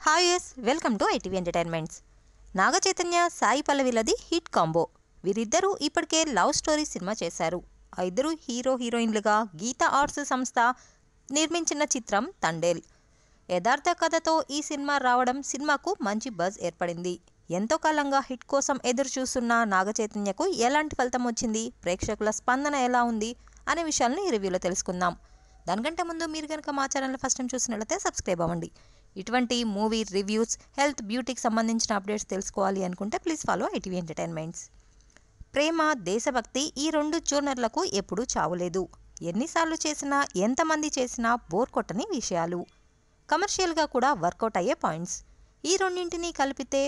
Hi ఎస్ welcome to ITV entertainments. Naga Chaitanya Sai పల్లవిలది hit combo. వీరిద్దరూ ఇప్పటికే లవ్ స్టోరీ సినిమా చేశారు. ఆ ఇద్దరు హీరోయిన్లుగా గీతా ఆర్ట్స్ సంస్థ నిర్మించిన చిత్రం తండేల్. యథార్థ కథతో ఈ సినిమా రావడం సినిమాకు మంచి బజ్ ఏర్పడింది. ఎంతో కాలంగా హిట్ కోసం ఎదురు చూస్తున్న నాగ చైతన్యకు ఎలాంటి ఫలితం వచ్చింది, ప్రేక్షకుల స్పందన ఎలా ఉంది అనే విషయాలను ఈ రివ్యూలో తెలుసుకుందాం. దానికంటే ముందు మీరు కనుక మా ఛానల్ ఫస్ట్ టైం చూసినట్లయితే సబ్స్క్రైబ్ అవ్వండి. ఇటువంటి మూవీ రివ్యూస్, హెల్త్, బ్యూటీకి సంబంధించిన అప్డేట్స్ తెలుసుకోవాలి అనుకుంటే ప్లీజ్ ఫాలో ఐటీవీ ఎంటర్టైన్మెంట్స్. ప్రేమ, దేశభక్తి ఈ రెండు జోనర్లకు ఎప్పుడూ చావులేదు. ఎన్నిసార్లు చేసినా, ఎంతమంది చేసినా బోర్ కొట్టని విషయాలు. కమర్షియల్గా కూడా వర్కౌట్ అయ్యే పాయింట్స్. ఈ రెండింటినీ కలిపితే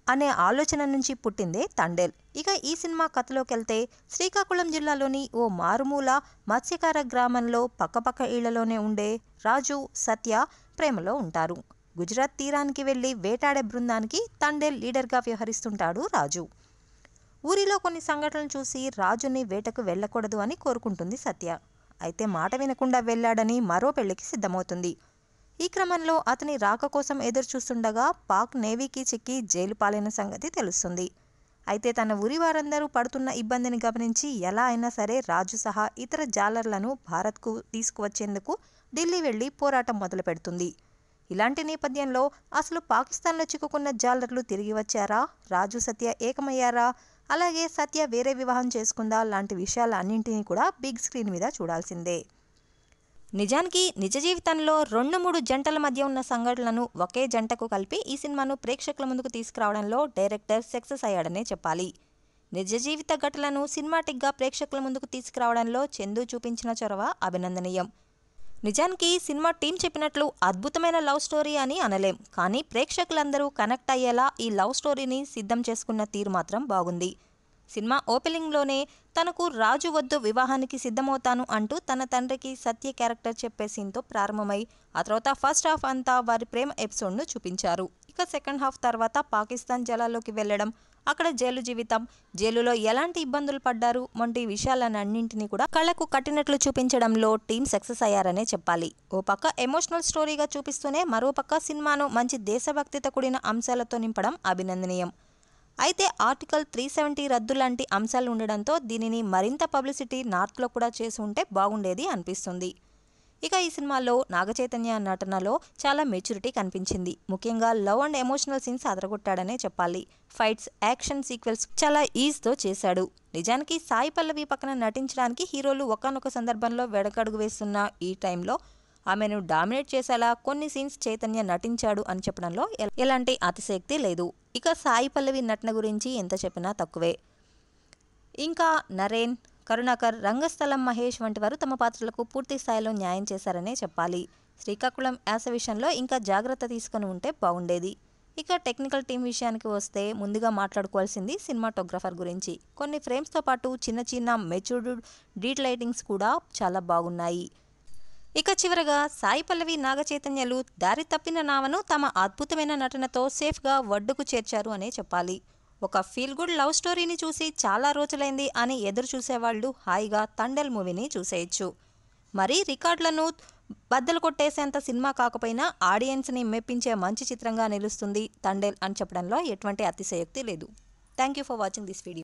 అనే ఆలోచన నుంచి పుట్టిందే తండేల్. ఇక ఈ సినిమా కథలోకి వెళ్తే, శ్రీకాకుళం జిల్లాలోని ఓ మారుమూల మత్స్యకార గ్రామంలో పక్కపక్క ఇళ్లలోనే ఉండే రాజు, సత్య ప్రేమలో ఉంటారు. గుజరాత్ తీరానికి వెళ్లి వేటాడే బృందానికి తండేల్ లీడర్గా వ్యవహరిస్తుంటాడు రాజు. ఊరిలో కొన్ని సంఘటనలు చూసి రాజుని వేటకు వెళ్ళకూడదు అని కోరుకుంటుంది సత్య. అయితే మాట వినకుండా వెళ్ళాడని మరో పెళ్లికి సిద్ధమవుతుంది. ఈ క్రమంలో అతని రాక కోసం ఎదురు చూస్తుండగా పాక్ నేవీకి చిక్కి జైలు పాలైన సంగతి తెలుస్తుంది. అయితే తన ఊరి వారందరూ పడుతున్న ఇబ్బందిని గమనించి ఎలా అయినా సరే రాజు సహా ఇతర జాలర్లను భారత్కు తీసుకువచ్చేందుకు ఢిల్లీ వెళ్లి పోరాటం మొదలు పెడుతుంది. ఇలాంటి నేపథ్యంలో అసలు పాకిస్తాన్లో చిక్కుకున్న జాలర్లు తిరిగి వచ్చారా, రాజు సత్య ఏకమయ్యారా, అలాగే సత్య వేరే వివాహం చేసుకుందా లాంటి విషయాలన్నింటినీ కూడా బిగ్ స్క్రీన్ మీద చూడాల్సిందే. నిజానికి నిజ జీవితంలో 2-3 జంటల మధ్య ఉన్న సంఘటనలను ఒకే జంటకు కలిపి ఈ సినిమాను ప్రేక్షకుల ముందుకు తీసుకురావడంలో డైరెక్టర్ సక్సెస్ అయ్యాడనే చెప్పాలి. నిజ జీవిత ఘటనలను సినిమాటిక్గా ప్రేక్షకుల ముందుకు తీసుకురావడంలో చందు చూపించిన చొరవ అభినందనీయం. నిజానికి సినిమా టీం చెప్పినట్లు అద్భుతమైన లవ్ స్టోరీ అని అనలేం, కానీ ప్రేక్షకులందరూ కనెక్ట్ అయ్యేలా ఈ లవ్ స్టోరీని సిద్ధం చేసుకున్న తీరు మాత్రం బాగుంది. సినిమా ఓపెనింగ్లోనే తనకు రాజు వద్దు, వివాహానికి సిద్ధమవుతాను అంటూ తన తండ్రికి సత్య క్యారెక్టర్ చెప్పే సీన్తో ప్రారంభమై ఆ తర్వాత ఫస్ట్ హాఫ్ అంతా వారి ప్రేమ ఎపిసోడ్ను చూపించారు. ఇక సెకండ్ హాఫ్ తర్వాత పాకిస్తాన్ జలాల్లోకి వెళ్లడం, అక్కడ జైలు జీవితం, జైలులో ఎలాంటి ఇబ్బందులు పడ్డారు వంటి విషయాలన్నింటినీ కూడా కళ్ళకు కట్టినట్లు చూపించడంలో టీం సక్సెస్ అయ్యారనే చెప్పాలి. ఓ పక్క ఎమోషనల్ స్టోరీగా చూపిస్తూనే మరో పక్క సినిమాను మంచి దేశభక్తితో కూడిన అంశాలతో నింపడం అభినందనీయం. అయితే ఆర్టికల్ 370 రద్దు లాంటి అంశాలు ఉండడంతో దీనిని మరింత పబ్లిసిటీ నార్త్లో కూడా చేసి ఉంటే బాగుండేది అనిపిస్తుంది. ఇక ఈ సినిమాలో నాగచైతన్య నటనలో చాలా మెచ్యూరిటీ కనిపించింది. ముఖ్యంగా లవ్ అండ్ ఎమోషనల్ సీన్స్ అదరగొట్టాడనే చెప్పాలి. ఫైట్స్, యాక్షన్ సీక్వెన్స్ చాలా ఈజీతో చేశాడు. నిజానికి సాయి పల్లవి పక్కన నటించడానికి హీరోలు ఒకానొక సందర్భంలో వెనకడుగు వేస్తున్న ఈ టైంలో ఆమెను డామినేట్ చేసేలా కొన్ని సీన్స్ చైతన్య నటించాడు అని చెప్పడంలో ఎలాంటి అతిశయోక్తి లేదు. ఇక సాయి పల్లవి నటన గురించి ఎంత చెప్పినా తక్కువే. ఇంకా నరేన్, కరుణాకర్, రంగస్థలం మహేష్ వంటి వారు తమ పాత్రలకు పూర్తి స్థాయిలో న్యాయం చేశారనే చెప్పాలి. శ్రీకాకుళం యాస విషయంలో ఇంకా జాగ్రత్త తీసుకుని ఉంటే బాగుండేది. ఇక టెక్నికల్ టీం విషయానికి వస్తే ముందుగా మాట్లాడుకోవాల్సింది సినిమాటోగ్రఫర్ గురించి. కొన్ని ఫ్రేమ్స్తో పాటు చిన్న చిన్న మెచ్యూర్డ్ డీటెయిలింగ్స్ కూడా చాలా బాగున్నాయి. ఇక చివరగా సాయి పల్లవి, నాగ చైతన్యలు దారి తప్పిన నావను తమ అద్భుతమైన నటనతో సేఫ్గా ఒడ్డుకు చేర్చారు అనే చెప్పాలి. ఒక ఫీల్ గుడ్ లవ్ స్టోరీని చూసి చాలా రోజులైంది అని ఎదురు చూసేవాళ్లు హాయిగా తండేల్ మూవీని చూసేయచ్చు. మరీ రికార్డులను బద్దలు కొట్టేసేంత సినిమా కాకపోయినా ఆడియన్స్ని మెప్పించే మంచి చిత్రంగా నిలుస్తుంది తండేల్ అని చెప్పడంలో ఎటువంటి అతిశయోక్తి లేదు. Thank you for watching this video.